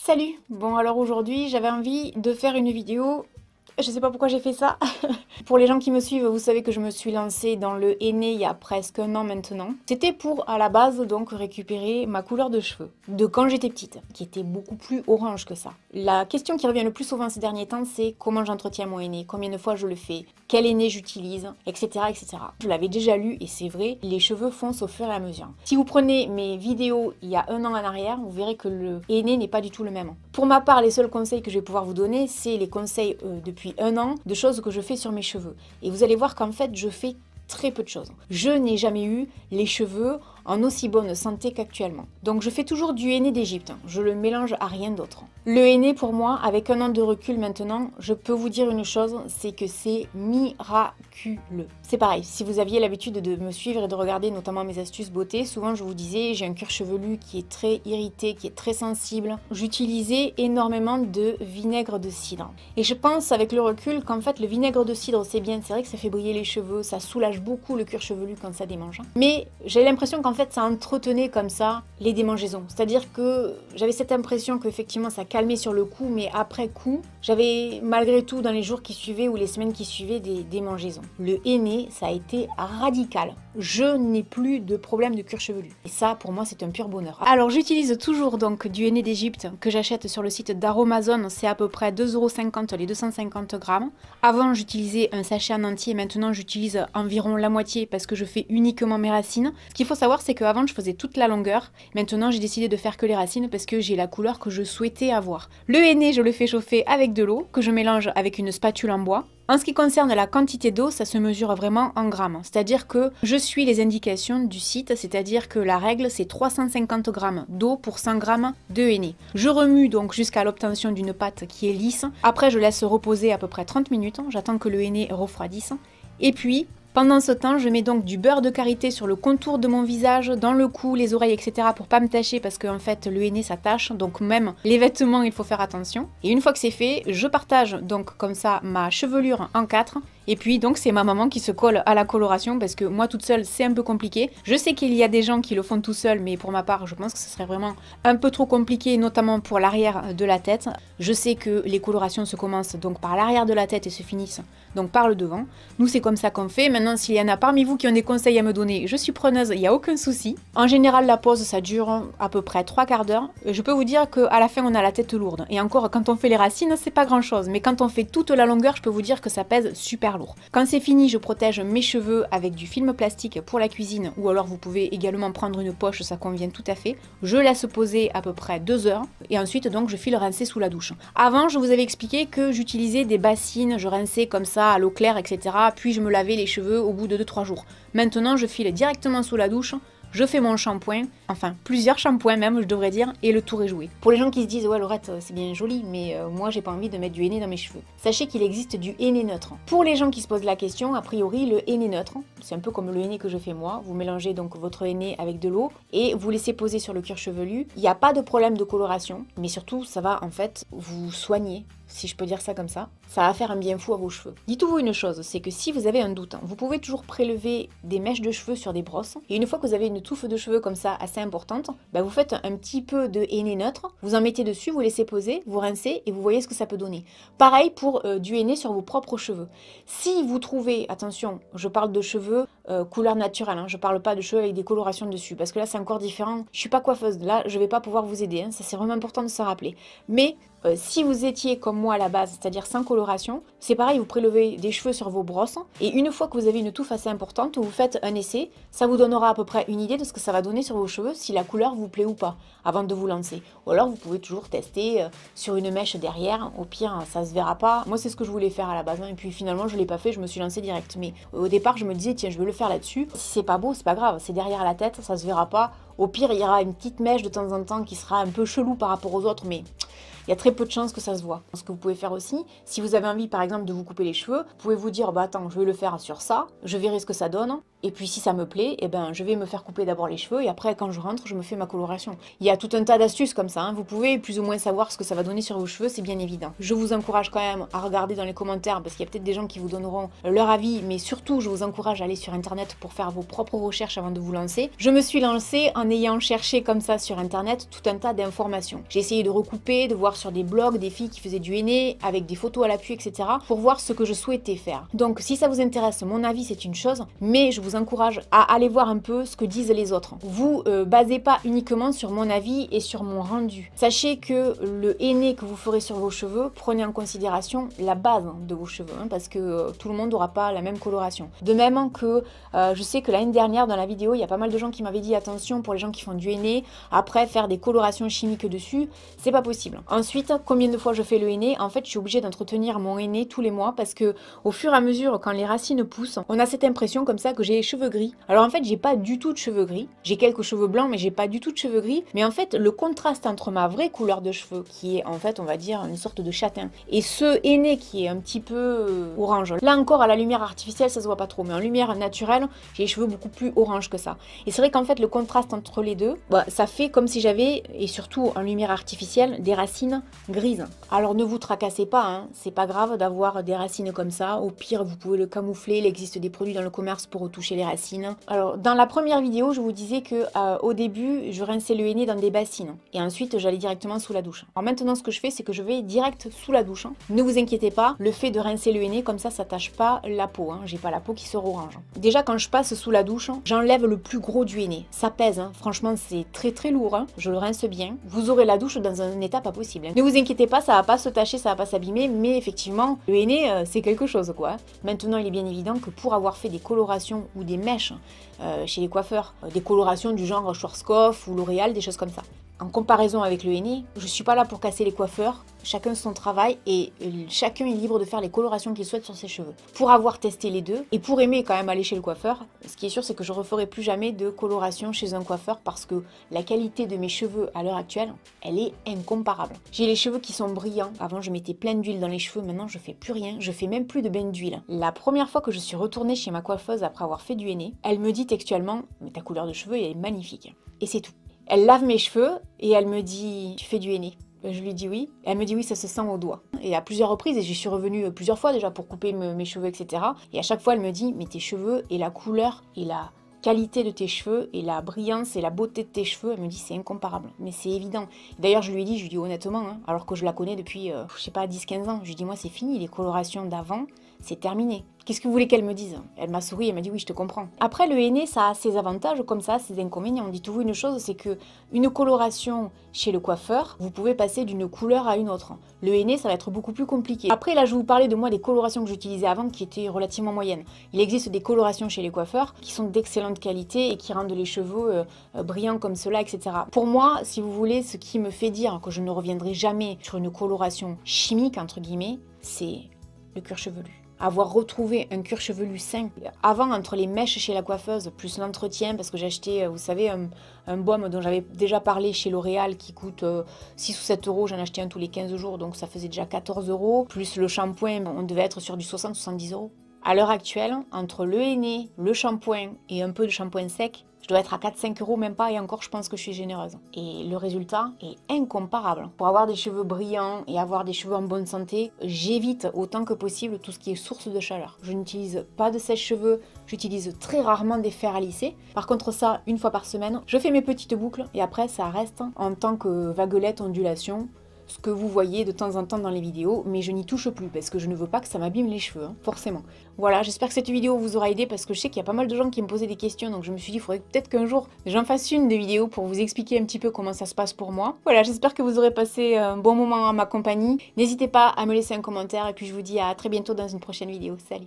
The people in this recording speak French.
Salut! Bon alors aujourd'hui j'avais envie de faire une vidéo, je sais pas pourquoi j'ai fait ça. Pour les gens qui me suivent, vous savez que je me suis lancée dans le henné il y a presque un an maintenant. C'était pour à la base donc récupérer ma couleur de cheveux de quand j'étais petite, qui était beaucoup plus orange que ça. La question qui revient le plus souvent ces derniers temps, c'est comment j'entretiens mon henné, combien de fois je le fais, quel henné j'utilise, etc., etc. Je l'avais déjà lu et c'est vrai, les cheveux foncent au fur et à mesure. Si vous prenez mes vidéos il y a un an en arrière, vous verrez que le henné n'est pas du tout le même. Pour ma part, les seuls conseils que je vais pouvoir vous donner, c'est les conseils depuis un an de choses que je fais sur mes cheveux. Et vous allez voir qu'en fait, je fais très peu de choses. Je n'ai jamais eu les cheveux en aussi bonne santé qu'actuellement. Donc je fais toujours du henné d'Égypte, je le mélange à rien d'autre. Le henné pour moi, avec un an de recul maintenant, je peux vous dire une chose, c'est que c'est miraculeux. C'est pareil, si vous aviez l'habitude de me suivre et de regarder notamment mes astuces beauté, souvent je vous disais, j'ai un cuir chevelu qui est très irrité, qui est très sensible. J'utilisais énormément de vinaigre de cidre. Et je pense avec le recul qu'en fait le vinaigre de cidre c'est bien, c'est vrai que ça fait briller les cheveux, ça soulage beaucoup le cuir chevelu quand ça démange. Mais j'ai l'impression qu'en fait ça entretenait comme ça les démangeaisons. C'est-à-dire que j'avais cette impression qu'effectivement ça calmait sur le coup, mais après coup, j'avais malgré tout dans les jours qui suivaient ou les semaines qui suivaient des démangeaisons. Le henné, ça a été radical. Je n'ai plus de problème de cuir chevelu. Et ça, pour moi, c'est un pur bonheur. Alors j'utilise toujours donc du henné d'Égypte que j'achète sur le site d'Aromazone. C'est à peu près 2,50 € les 250 grammes. Avant, j'utilisais un sachet en entier. Maintenant, j'utilise environ la moitié parce que je fais uniquement mes racines. Ce qu'il faut savoir, c'est qu'avant, je faisais toute la longueur. Maintenant, j'ai décidé de faire que les racines parce que j'ai la couleur que je souhaitais avoir. Le henné, je le fais chauffer avec de l'eau que je mélange avec une spatule en bois. En ce qui concerne la quantité d'eau, ça se mesure vraiment en grammes. C'est-à-dire que je suis les indications du site, c'est-à-dire que la règle, c'est 350 grammes d'eau pour 100 grammes de henné. Je remue donc jusqu'à l'obtention d'une pâte qui est lisse. Après, je laisse reposer à peu près 30 minutes. J'attends que le henné refroidisse. Et puis, pendant ce temps, je mets donc du beurre de karité sur le contour de mon visage, dans le cou, les oreilles, etc. pour pas me tacher parce qu'en fait le henné ça tâche, donc même les vêtements il faut faire attention. Et une fois que c'est fait, je partage donc comme ça ma chevelure en 4. Et puis donc c'est ma maman qui se colle à la coloration parce que moi toute seule c'est un peu compliqué. Je sais qu'il y a des gens qui le font tout seul, mais pour ma part je pense que ce serait vraiment un peu trop compliqué, notamment pour l'arrière de la tête. Je sais que les colorations se commencent donc par l'arrière de la tête et se finissent donc par le devant. Nous c'est comme ça qu'on fait. Maintenant s'il y en a parmi vous qui ont des conseils à me donner, je suis preneuse, il n'y a aucun souci. En général la pause ça dure à peu près 3/4 d'heure. Je peux vous dire qu'à la fin on a la tête lourde. Et encore quand on fait les racines c'est pas grand chose, mais quand on fait toute la longueur je peux vous dire que ça pèse super lourd. Quand c'est fini, je protège mes cheveux avec du film plastique pour la cuisine ou alors vous pouvez également prendre une poche, ça convient tout à fait. Je laisse poser à peu près 2 heures et ensuite donc je file rincer sous la douche. Avant, je vous avais expliqué que j'utilisais des bassines, je rinçais comme ça à l'eau claire, etc. Puis je me lavais les cheveux au bout de 2-3 jours. Maintenant, je file directement sous la douche. Je fais mon shampoing, enfin plusieurs shampoings même je devrais dire, et le tour est joué. Pour les gens qui se disent ouais Laurette c'est bien joli mais moi j'ai pas envie de mettre du henné dans mes cheveux. Sachez qu'il existe du henné neutre. Pour les gens qui se posent la question, a priori le henné neutre, c'est un peu comme le henné que je fais moi. Vous mélangez donc votre henné avec de l'eau et vous laissez poser sur le cuir chevelu. Il n'y a pas de problème de coloration, mais surtout ça va en fait vous soigner. Si je peux dire ça comme ça, ça va faire un bien fou à vos cheveux. Dites-vous une chose, c'est que si vous avez un doute, vous pouvez toujours prélever des mèches de cheveux sur des brosses. Et une fois que vous avez une touffe de cheveux comme ça assez importante, vous faites un petit peu de henné neutre, vous en mettez dessus, vous laissez poser, vous rincez et vous voyez ce que ça peut donner. Pareil pour du henné sur vos propres cheveux. Si vous trouvez, attention, je parle de cheveux couleur naturelle, je parle pas de cheveux avec des colorations dessus, parce que là c'est encore différent. Je suis pas coiffeuse, là je vais pas pouvoir vous aider, ça c'est vraiment important de se rappeler. Mais si vous étiez comme moi à la base, c'est-à-dire sans coloration, c'est pareil, vous prélevez des cheveux sur vos brosses et une fois que vous avez une touffe assez importante, vous faites un essai, ça vous donnera à peu près une idée de ce que ça va donner sur vos cheveux, si la couleur vous plaît ou pas, avant de vous lancer. Ou alors vous pouvez toujours tester sur une mèche derrière, au pire ça se verra pas. Moi c'est ce que je voulais faire à la base, et puis finalement je l'ai pas fait, je me suis lancée direct. Mais au départ je me disais tiens je vais le faire là-dessus, si c'est pas beau c'est pas grave, c'est derrière la tête, ça se verra pas. Au pire il y aura une petite mèche de temps en temps qui sera un peu chelou par rapport aux autres, mais il y a très peu de chances que ça se voit. Ce que vous pouvez faire aussi, si vous avez envie par exemple de vous couper les cheveux, vous pouvez vous dire bah attends, je vais le faire sur ça, je verrai ce que ça donne, et puis si ça me plaît, eh ben je vais me faire couper d'abord les cheveux et après quand je rentre, je me fais ma coloration. Il y a tout un tas d'astuces comme ça, hein. Vous pouvez plus ou moins savoir ce que ça va donner sur vos cheveux, c'est bien évident. Je vous encourage quand même à regarder dans les commentaires parce qu'il y a peut-être des gens qui vous donneront leur avis, mais surtout je vous encourage à aller sur internet pour faire vos propres recherches avant de vous lancer. Je me suis lancée en ayant cherché comme ça sur internet tout un tas d'informations. J'ai essayé de recouper, de voir sur des blogs des filles qui faisaient du henné avec des photos à l'appui, etc. pour voir ce que je souhaitais faire. Donc si ça vous intéresse, mon avis c'est une chose, mais je vous encourage à aller voir un peu ce que disent les autres. Vous basez pas uniquement sur mon avis et sur mon rendu. Sachez que le henné que vous ferez sur vos cheveux, prenez en considération la base de vos cheveux, hein, parce que tout le monde n'aura pas la même coloration. De même que je sais que l'année dernière dans la vidéo, il y a pas mal de gens qui m'avaient dit attention pour les gens qui font du henné, après faire des colorations chimiques dessus, c'est pas possible. Ensuite, combien de fois je fais le henné? En fait, je suis obligée d'entretenir mon henné tous les mois parce que au fur et à mesure, quand les racines poussent, on a cette impression comme ça que j'ai les cheveux gris. Alors en fait, j'ai pas du tout de cheveux gris. J'ai quelques cheveux blancs, mais j'ai pas du tout de cheveux gris. Mais en fait, le contraste entre ma vraie couleur de cheveux, qui est en fait, on va dire, une sorte de châtain, et ce henné qui est un petit peu orange. Là encore, à la lumière artificielle, ça se voit pas trop, mais en lumière naturelle, j'ai les cheveux beaucoup plus orange que ça. Et c'est vrai qu'en fait, le contraste entre les deux, bah, ça fait comme si j'avais, et surtout en lumière artificielle, des racines grises. Alors ne vous tracassez pas, hein, c'est pas grave d'avoir des racines comme ça. Au pire, vous pouvez le camoufler. Il existe des produits dans le commerce pour retoucher les racines. Alors, dans la première vidéo, je vous disais que au début, je rinçais le henné dans des bassines. Et ensuite, j'allais directement sous la douche. Alors maintenant, ce que je fais, c'est que je vais direct sous la douche. Ne vous inquiétez pas, le fait de rincer le henné, comme ça tâche pas la peau. Hein. J'ai pas la peau qui sort orange. Déjà, quand je passe sous la douche, j'enlève le plus gros du henné. Ça pèse, hein. Franchement, c'est très très lourd. Hein. Je le rince bien. Vous aurez la douche dans un état pas possible. Hein. Ne vous inquiétez pas, ça va pas se tacher, ça va pas s'abîmer, mais effectivement, le henné, c'est quelque chose, quoi. Maintenant, il est bien évident que pour avoir fait des colorations ou des mèches chez les coiffeurs, des colorations du genre Schwarzkopf ou L'Oréal, des choses comme ça. En comparaison avec le henné, je suis pas là pour casser les coiffeurs, chacun son travail et chacun est libre de faire les colorations qu'il souhaite sur ses cheveux. Pour avoir testé les deux et pour aimer quand même aller chez le coiffeur, ce qui est sûr c'est que je referai plus jamais de coloration chez un coiffeur parce que la qualité de mes cheveux à l'heure actuelle, elle est incomparable. J'ai les cheveux qui sont brillants, avant je mettais plein d'huile dans les cheveux, maintenant je fais plus rien, je fais même plus de bain d'huile. La première fois que je suis retournée chez ma coiffeuse après avoir fait du henné, elle me dit textuellement « mais ta couleur de cheveux elle est magnifique » et c'est tout. Elle lave mes cheveux et elle me dit « tu fais du henné ?» Je lui dis oui. Elle me dit oui, ça se sent au doigt. Et à plusieurs reprises, et j'y suis revenue plusieurs fois déjà pour couper mes cheveux, etc. Et à chaque fois, elle me dit mais tes cheveux et la couleur et la qualité de tes cheveux et la brillance et la beauté de tes cheveux, elle me dit c'est incomparable. Mais c'est évident. D'ailleurs, je lui ai dit honnêtement, hein, alors que je la connais depuis, je sais pas, 10-15 ans. Je lui ai dit moi c'est fini, les colorations d'avant, c'est terminé. Qu'est-ce que vous voulez qu'elle me dise? Elle m'a souri, elle m'a dit oui, je te comprends. Après, le henné, ça a ses avantages comme ça, ses inconvénients. Dites-vous une chose, c'est que une coloration chez le coiffeur, vous pouvez passer d'une couleur à une autre. Le henné, ça va être beaucoup plus compliqué. Après, là, je vais vous parler de moi des colorations que j'utilisais avant qui étaient relativement moyennes. Il existe des colorations chez les coiffeurs qui sont d'excellente qualité et qui rendent les cheveux brillants comme cela, etc. Pour moi, si vous voulez, ce qui me fait dire que je ne reviendrai jamais sur une coloration chimique, entre guillemets, c'est le cuir chevelu. Avoir retrouvé un cuir chevelu sain. Avant, entre les mèches chez la coiffeuse, plus l'entretien, parce que j'ai acheté, vous savez, un baume dont j'avais déjà parlé chez L'Oréal qui coûte 6 ou 7 euros, j'en achetais un tous les 15 jours, donc ça faisait déjà 14 euros. Plus le shampoing, on devait être sur du 60-70 euros. À l'heure actuelle, entre le henné, le shampoing et un peu de shampoing sec, je dois être à 4-5 euros, même pas, et encore je pense que je suis généreuse. Et le résultat est incomparable. Pour avoir des cheveux brillants et avoir des cheveux en bonne santé, j'évite autant que possible tout ce qui est source de chaleur. Je n'utilise pas de sèche-cheveux, j'utilise très rarement des fers à lisser. Par contre ça, une fois par semaine, je fais mes petites boucles et après ça reste en tant que vaguelette ondulation. Ce que vous voyez de temps en temps dans les vidéos, mais je n'y touche plus parce que je ne veux pas que ça m'abîme les cheveux, hein, forcément. Voilà, j'espère que cette vidéo vous aura aidé parce que je sais qu'il y a pas mal de gens qui me posaient des questions, donc je me suis dit, il faudrait peut-être qu'un jour j'en fasse une de vidéo pour vous expliquer un petit peu comment ça se passe pour moi. Voilà, j'espère que vous aurez passé un bon moment en ma compagnie. N'hésitez pas à me laisser un commentaire et puis je vous dis à très bientôt dans une prochaine vidéo. Salut!